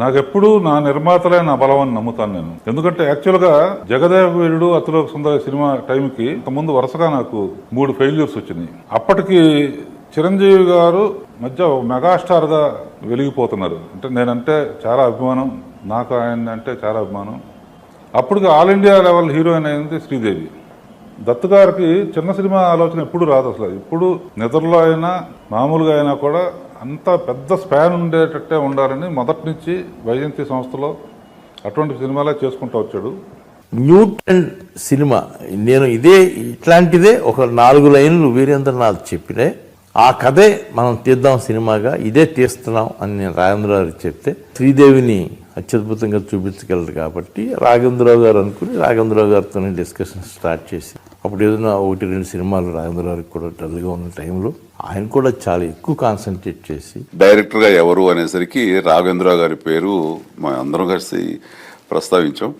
నాకు ఎప్పుడు నా నిర్మాతలే నా బలం అని నమ్ముతాను నేను. ఎందుకంటే యాక్చువల్గా జగదేవ వీరుడు అతిలోక సుందరి సినిమా టైంకి ముందు వరుసగా నాకు 3 ఫెయిల్యూర్స్ వచ్చినాయి. అప్పటికి చిరంజీవి గారు మధ్య మెగాస్టార్ గా వెలిగిపోతున్నారు. అంటే నేనంటే చాలా అభిమానం, నాకు ఆయన అంటే చాలా అభిమానం. అప్పటికి ఆల్ ఇండియా లెవెల్ హీరోయిన్ అయింది శ్రీదేవి. దత్తు గారికి చిన్న సినిమా ఆలోచన ఎప్పుడు రాదు అసలు. ఇప్పుడు నిద్రలో అయినా మామూలుగా అయినా కూడా అంత పెద్ద స్పాన్ ఉండేటట్టే ఉండాలని మొదటి నుంచి వైజయంతి సంస్థలో అటువంటి సినిమాలే చేసుకుంటూ వచ్చాడు. న్యూటన్ సినిమా నేను ఇట్లాంటిదే ఒక 4 లైన్లు వీరేంద్రనాథ్ చెప్పినే ఆ కథే మనం తీద్దాం సినిమాగా, ఇదే తీస్తున్నాం అని నేను రాఘవేంద్రరావు గారికి చెప్తే శ్రీదేవిని అత్యద్భుతంగా చూపించగలరు కాబట్టి రాఘవేంద్రరావు గారు అనుకుని రాఘవేంద్రరావు గారితోనే డిస్కషన్ స్టార్ట్ చేసి అప్పుడు ఏదైనా 1-2 సినిమాలు రాఘవేంద్రరావుకి కూడా డల్గా ఉన్న టైంలో ఆయన కూడా చాలా ఎక్కువ కాన్సన్ట్రేట్ చేసి డైరెక్టర్గా ఎవరు అనేసరికి రాఘవేంద్రరావు గారి పేరు మా అందరం కలిసి ప్రస్తావించాం.